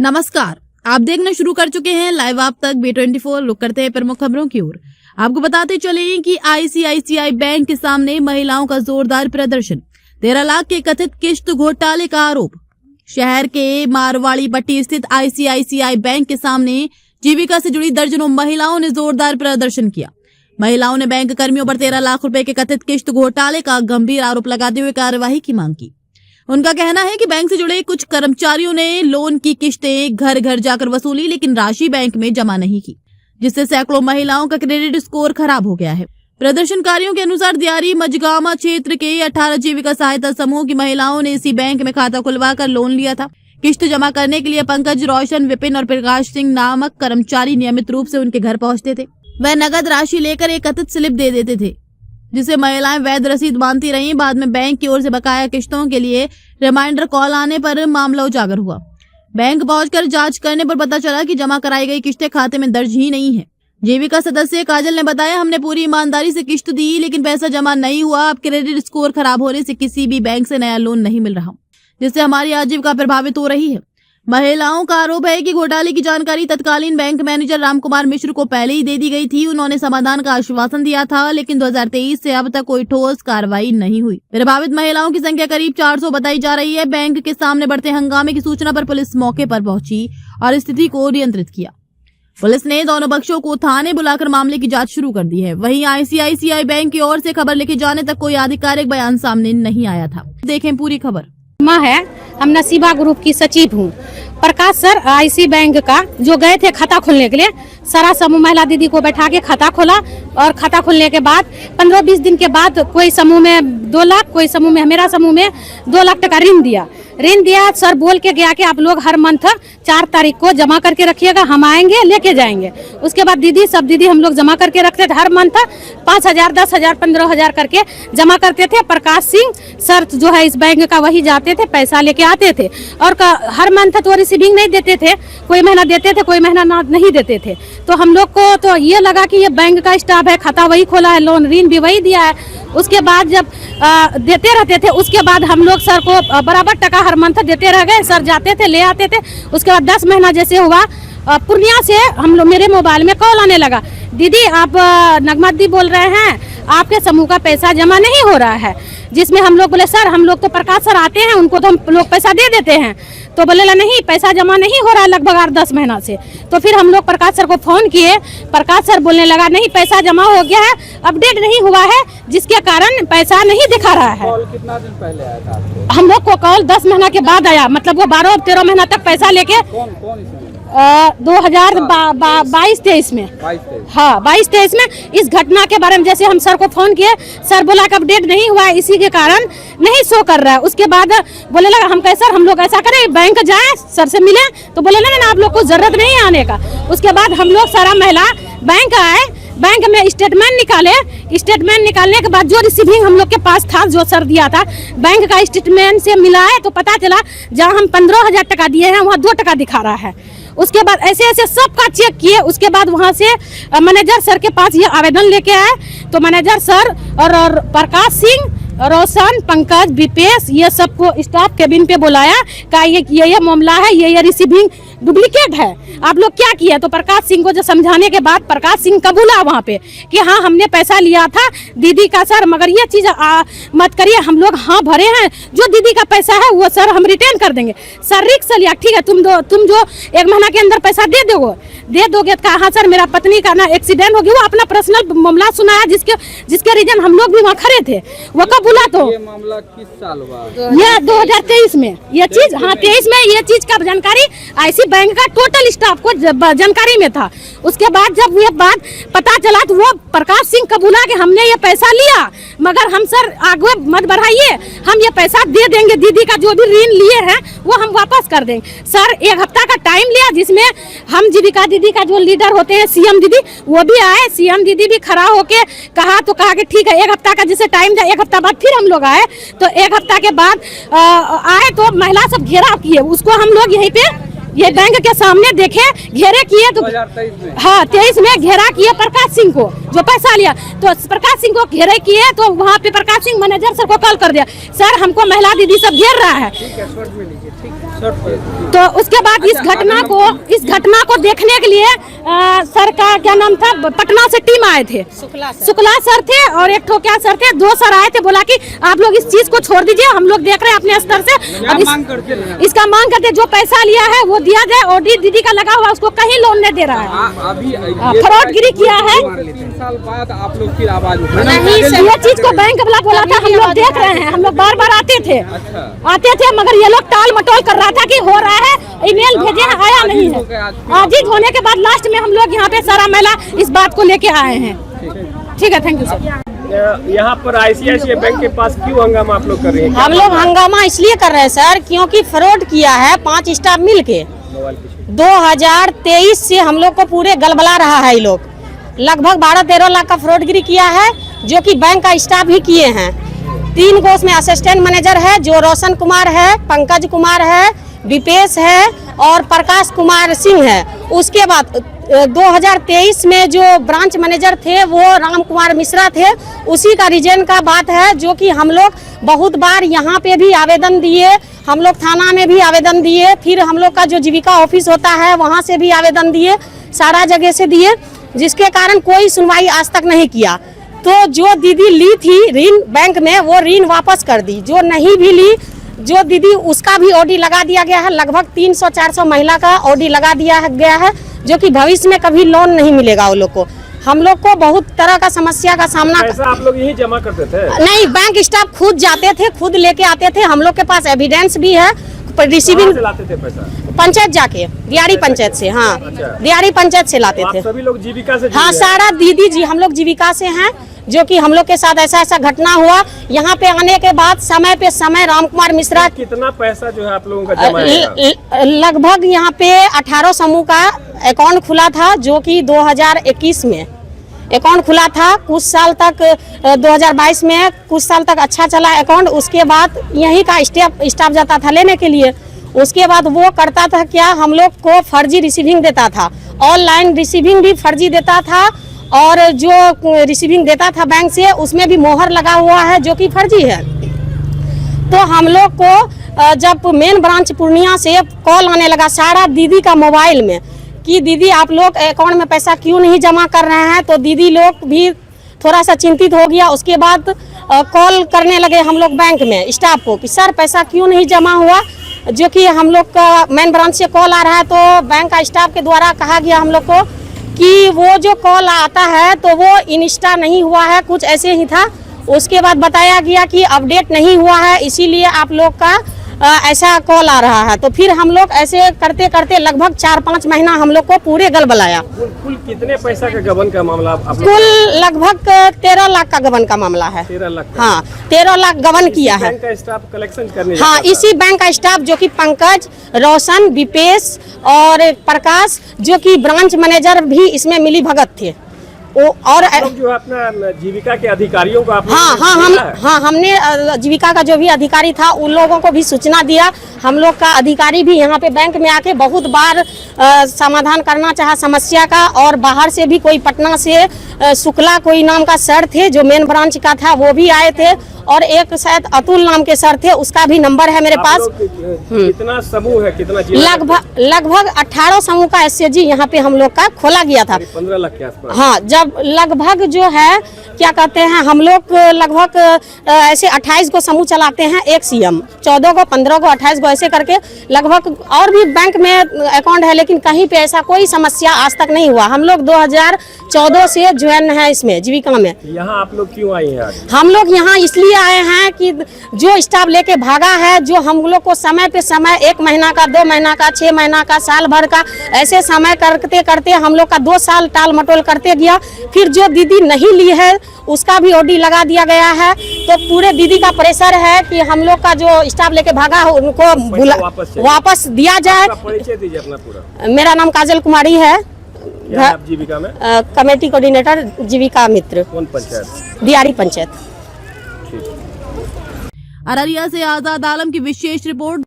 नमस्कार, आप देखना शुरू कर चुके हैं लाइव आप तक B24। रुक करते हैं प्रमुख खबरों की ओर। आपको बताते चले कि ICICI बैंक के सामने महिलाओं का जोरदार प्रदर्शन। 13 लाख के कथित किश्त घोटाले का आरोप। शहर के मारवाड़ी पट्टी स्थित ICICI बैंक के सामने जीविका से जुड़ी दर्जनों महिलाओं ने जोरदार प्रदर्शन किया। महिलाओं ने बैंक कर्मियों पर 13 लाख रुपए के कथित किश्त घोटाले का गंभीर आरोप लगाते हुए कार्यवाही की मांग की। उनका कहना है कि बैंक से जुड़े कुछ कर्मचारियों ने लोन की किश्तें घर घर जाकर वसूली, लेकिन राशि बैंक में जमा नहीं की, जिससे सैकड़ों महिलाओं का क्रेडिट स्कोर खराब हो गया है। प्रदर्शनकारियों के अनुसार दियारी मझगामा क्षेत्र के 18 जीविका सहायता समूह की महिलाओं ने इसी बैंक में खाता खुलवाकर लोन लिया था। किश्त जमा करने के लिए पंकज, रोशन, विपिन और प्रकाश सिंह नामक कर्मचारी नियमित रूप से उनके घर पहुंचते थे। वह नगद राशि लेकर एक कथित स्लिप दे देते थे, जिसे महिलाएं वैध रसीद मानती रहीं। बाद में बैंक की ओर से बकाया किश्तों के लिए रिमाइंडर कॉल आने पर मामला उजागर हुआ। बैंक पहुंचकर जांच करने पर पता चला कि जमा कराई गई किश्तें खाते में दर्ज ही नहीं है। जीविका सदस्य काजल ने बताया, हमने पूरी ईमानदारी से किश्त दी, लेकिन पैसा जमा नहीं हुआ। अब क्रेडिट स्कोर खराब होने से किसी भी बैंक से नया लोन नहीं मिल रहा, जिससे हमारी आजीविका प्रभावित हो रही है। महिलाओं का आरोप है कि घोटाले की जानकारी तत्कालीन बैंक मैनेजर रामकुमार मिश्र को पहले ही दे दी गई थी। उन्होंने समाधान का आश्वासन दिया था, लेकिन 2023 से अब तक कोई ठोस कार्रवाई नहीं हुई। प्रभावित महिलाओं की संख्या करीब 400 बताई जा रही है। बैंक के सामने बढ़ते हंगामे की सूचना पर पुलिस मौके पर पहुंची और स्थिति को नियंत्रित किया। पुलिस ने दोनों पक्षों को थाने बुलाकर मामले की जांच शुरू कर दी है। वहीं ICICI बैंक की ओर से खबर लिखे जाने तक कोई आधिकारिक बयान सामने नहीं आया था। देखें पूरी खबर। है, हम नसीबा ग्रुप की सचिव हूँ। प्रकाश सर IC बैंक का जो गए थे खाता खोलने के लिए, सारा समूह महिला दीदी को बैठा के खाता खोला और खाता खोलने के बाद 15-20 दिन के बाद कोई समूह में 2 लाख, कोई समूह में, मेरा समूह में 2 लाख टका ऋण दिया। सर बोल के गया कि आप लोग हर मंथ 4 तारीख को जमा करके रखिएगा, हम आएंगे लेके जाएंगे। उसके बाद सब दीदी हम लोग जमा करके रखते थे। हर मंथ 5,000, 10,000, 15,000 करके जमा करते थे। प्रकाश सिंह सर जो है इस बैंक का, वही जाते थे, पैसा लेके आते थे और हर मंथ तो रिसीविंग नहीं देते थे, कोई महीना देते थे, कोई महीना नहीं देते थे। तो हम लोग को तो ये लगा कि ये बैंक का स्टाफ है, खाता वही खोला है, लोन ऋण भी वही दिया है। उसके बाद जब देते रहते थे, उसके बाद हम लोग सर को बराबर टका हर मंथ देते रह गए। सर जाते थे, ले आते थे। उसके बाद 10 महीना जैसे हुआ, पूर्णिया से हम लोग, मेरे मोबाइल में कॉल आने लगा, दीदी आप नगमा दी बोल रहे हैं, आपके समूह का पैसा जमा नहीं हो रहा है। जिसमें हम लोग बोले, सर हम लोग तो प्रकाश सर आते हैं, उनको तो हम लोग पैसा दे देते हैं। तो बोले नहीं, पैसा जमा नहीं हो रहा है लगभग 8-10 महीना से। तो फिर हम लोग प्रकाश सर को फोन किए। प्रकाश सर बोलने लगा, नहीं पैसा जमा हो गया है, अपडेट नहीं हुआ है, जिसके कारण पैसा नहीं दिखा रहा है। कॉल कितना दिन पहले आया था आपको? हम लोग को कॉल 10 महीना के बाद आया, मतलब वो 12-13 महीना तक पैसा लेके 2022-23 में, हाँ 22-23 में इस घटना के बारे में जैसे हम सर को फोन किए, सर बोला कि अपडेट नहीं हुआ है, इसी के कारण नहीं शो कर रहा है। उसके बाद बोले लगा, हम कहे सर हम लोग ऐसा करें, बैंक जाए, सर से मिले। तो बोले ना आप लोग को जरूरत नहीं है आने का। उसके बाद हम लोग सारा महिला बैंक आए, बैंक में स्टेटमेंट निकाले। स्टेटमेंट निकालने के बाद जो रिसीविंग हम लोग के पास था, जो सर दिया था, बैंक का स्टेटमेंट से मिलाए तो पता चला जहाँ हम 15,000 टका दिए हैं, वहाँ 2 टका दिखा रहा है। उसके बाद ऐसे ऐसे सबका चेक किए। उसके बाद वहाँ से मैनेजर सर के पास ये आवेदन लेके आए। तो मैनेजर सर और प्रकाश सिंह, रोशन, पंकज, विपेश, ये सबको स्टाफ केबिन पे बुलाया, कहा ये मामला है, ये रिसीविंग डुप्लीकेट है, आप लोग क्या किया। तो प्रकाश सिंह को जो समझाने के बाद प्रकाश सिंह कबूला वहाँ पे कि हाँ हमने पैसा लिया था दीदी का सर, मगर ये चीज मत करिए, हम लोग हाँ भरे हैं, जो दीदी का पैसा है वो सर हम रिटर्न कर देंगे। सर रिक्स लिया, ठीक है तुम जो 1 महीना के अंदर पैसा दे दोगे। कहा हाँ सर, मेरा पत्नी का ना एक्सीडेंट हो गया, वो अपना पर्सनल मामला सुनाया, जिसके रीजन हम लोग भी वहाँ खड़े थे। वो कबूला। तो ये मामला किस साल हुआ? ये 2023 में ये चीज, हाँ 23 में ये चीज का जानकारी IC बैंक का टोटल स्टाफ को जानकारी में था। उसके बाद जब ये बात पता चला तो वो प्रकाश सिंह कबूला कि हमने ये पैसा लिया, मगर हम सर आगे मत बढ़ाइए, हम ये पैसा दे देंगे, दीदी का जो भी ऋण लिए हैं वो हम वापस कर देंगे। सर 1 हफ्ता का टाइम लिया, जिसमें हम जीविका दीदी का जो लीडर होते हैं CM दीदी, वो भी आए। CM दीदी भी खड़ा होके कहा कि ठीक है 1 हफ्ता का जैसे टाइम दिया। 1 हफ्ता बाद फिर हम लोग आए। तो 1 हफ्ता के बाद आए तो महिला सब घेराव किए, उसको हम लोग यहीं पे ये बैंक के सामने देखे, घेरे किए तो 2023 में। हाँ 23 में घेरा किए प्रकाश सिंह को, जो पैसा लिया। तो प्रकाश सिंह को घेरे किए तो वहाँ पे प्रकाश सिंह मैनेजर सर को कॉल कर दिया, सर हमको महिला दीदी सब घेर रहा है। ठीक है, शॉर्ट में लीजिए, ठीक है, शॉर्ट में। तो उसके बाद इस घटना को देखने के लिए सर का क्या नाम था, पटना से टीम आए थे, शुक्ला सर थे और एक ठो क्या सर थे, 2 सर आए थे। बोला कि आप लोग इस चीज को छोड़ दीजिए, हम लोग देख रहे हैं अपने स्तर से। अब इसका मांग करते, जो पैसा लिया है वो दिया जाए। ऑडिट दीदी का लगा हुआ, उसको कहीं लोन नहीं दे रहा है, अभी फ्रॉडगिरी किया है। 3 साल बाद आप लोग फिर आवाज उठाना नहीं, ये चीज को बैंक वाला बोला था, हम लोग देख रहे हैं, हम लोग बार बार आते थे, मगर ये लोग टाल मटोल कर रहा था कि हो रहा है, ईमेल भेजे हैं, आया नहीं है। आजीज होने के बाद लास्ट में हम लोग यहाँ पे सारा महिला इस बात को लेके आए हैं। ठीक है, थैंक यू सर। यहाँ पर आईसीआईसीआई बैंक के पास क्यों हंगामा आप लोग कर रहे हैं? हम लोग हंगामा इसलिए कर रहे हैं सर, क्योंकि फ्रॉड किया है 5 स्टाफ मिल के। 2023 से हम लोग को पूरे गलबला रहा है। ये लोग लगभग 12-13 लाख का फ्रॉडगिरी किया है, जो कि बैंक का स्टाफ ही किए हैं। 3 को उसमें असिस्टेंट मैनेजर है, जो रोशन कुमार है, पंकज कुमार है, विपेश है और प्रकाश कुमार सिंह है। उसके बाद 2023 में जो ब्रांच मैनेजर थे वो राम कुमार मिश्रा थे। उसी का रीजन का बात है, जो कि हम लोग बहुत बार यहाँ पे भी आवेदन दिए, हम लोग थाना में भी आवेदन दिए, फिर हम लोग का जो जीविका ऑफिस होता है वहाँ से भी आवेदन दिए, सारा जगह से दिए, जिसके कारण कोई सुनवाई आज तक नहीं किया। तो जो दीदी ली थी ऋण बैंक में, वो ऋण वापस कर दी। जो नहीं भी ली, जो दीदी, उसका भी ओडी लगा दिया गया है। लगभग 300-400 महिला का ओडी लगा दिया गया है, जो कि भविष्य में कभी लोन नहीं मिलेगा वो लोग को। हम लोग को बहुत तरह का समस्या का सामना। पैसा आप लोग यही जमा करते थे? नहीं, बैंक स्टाफ खुद जाते थे, खुद लेके आते थे। हम लोग के पास एविडेंस भी है। रिसीविंग लाते थे पैसा? पंचायत जाके, दियारी पंचायत से। हाँ, दियारी पंचायत से लाते थे। सभी लोग जीविका से? हाँ, सारा दीदी जी हम लोग जीविका से हैं। जो कि हम लोग के साथ ऐसा घटना हुआ, यहाँ पे आने के बाद समय पे समय राम कुमार मिश्रा। कितना पैसा जो है आप लोगों का जमा है? लगभग यहाँ पे 18 समूह का अकाउंट खुला था, जो कि 2021 में अकाउंट खुला था। कुछ साल तक 2022 में कुछ साल तक अच्छा चला अकाउंट। उसके बाद यहीं का स्टाफ जाता था लेने के लिए। उसके बाद वो करता था क्या, हम लोग को फर्जी रिसीविंग देता था, ऑनलाइन रिसीविंग भी फर्जी देता था, और जो रिसीविंग देता था बैंक से उसमें भी मोहर लगा हुआ है, जो कि फर्जी है। तो हम लोग को जब मेन ब्रांच पूर्णिया से कॉल आने लगा सारा दीदी का मोबाइल में, कि दीदी आप लोग अकाउंट में पैसा क्यों नहीं जमा कर रहे हैं, तो दीदी लोग भी थोड़ा सा चिंतित हो गया। उसके बाद कॉल करने लगे हम लोग बैंक में स्टाफ को, कि सर पैसा क्यों नहीं जमा हुआ। जो कि हम लोग का मेन ब्रांच से कॉल आ रहा है, तो बैंक का स्टाफ के द्वारा कहा गया हम लोग को कि वो जो कॉल आता है तो वो इंस्टा नहीं हुआ है, कुछ ऐसे ही था। उसके बाद बताया गया कि अपडेट नहीं हुआ है, इसीलिए आप लोग का ऐसा कॉल आ रहा है। तो फिर हम लोग ऐसे करते करते लगभग 4-5 महीना हम लोग को पूरे गलबलाया। कुल कितने पैसा का गबन का मामला? कुल लगभग 13 लाख का गबन का मामला है। 13 लाख? हाँ, 13 लाख गबन किया है। बैंक का स्टाफ कलेक्शन करने? हाँ, इसी बैंक का स्टाफ, जो कि पंकज, रोशन, विपेश और प्रकाश, जो कि ब्रांच मैनेजर भी इसमें मिली भगत थे। और जो अपना जीविका के अधिकारियों को हमने जीविका का जो भी अधिकारी था उन लोगों को भी सूचना दिया। हम लोग का अधिकारी भी यहाँ पे बैंक में आके बहुत बार समाधान करना चाहा समस्या का। और बाहर से भी कोई पटना से शुक्ला कोई नाम का सर थे, जो मेन ब्रांच का था, वो भी आए थे। और एक शायद अतुल नाम के सर थे, उसका भी नंबर है मेरे पास। कितना समूह है, कितना? लगभग 18 समूह का एसएचजी यहाँ पे हम लोग का खोला गया था। 15 लाख के आसपास? हाँ, जब लगभग जो है क्या कहते हैं, हम लोग लगभग ऐसे 28 को समूह चलाते हैं, एक सीएम 14 को, 15 को, 28 को, ऐसे करके लगभग। और भी बैंक में अकाउंट है, लेकिन कहीं पे ऐसा कोई समस्या आज तक नहीं हुआ। हम लोग 2014 से ज्वाइन है इसमें जीविका में। यहाँ आप लोग क्यों आए हैं आज? हम लोग यहाँ इसलिए आए हैं कि जो स्टाफ लेके भागा है, जो हम लोग को समय पे समय 1 महीना का, 2 महीना का, 6 महीना का, साल भर का, ऐसे समय करते करते हम लोग का 2 साल टाल मटोल करते गया। फिर जो दीदी नहीं ली है उसका भी ओडी लगा दिया गया है। तो पूरे दीदी का प्रेशर है कि हम लोग का जो स्टाफ लेके भागा है उनको वापस दिया जाए। परिचय दीजिए अपना पूरा। मेरा नाम काजल कुमारी है, जीविका में कमेटी कोऑर्डिनेटर जीविका मित्र। कौन पंचायत? दियारी पंचायत। अररिया से आजाद आलम की विशेष रिपोर्ट।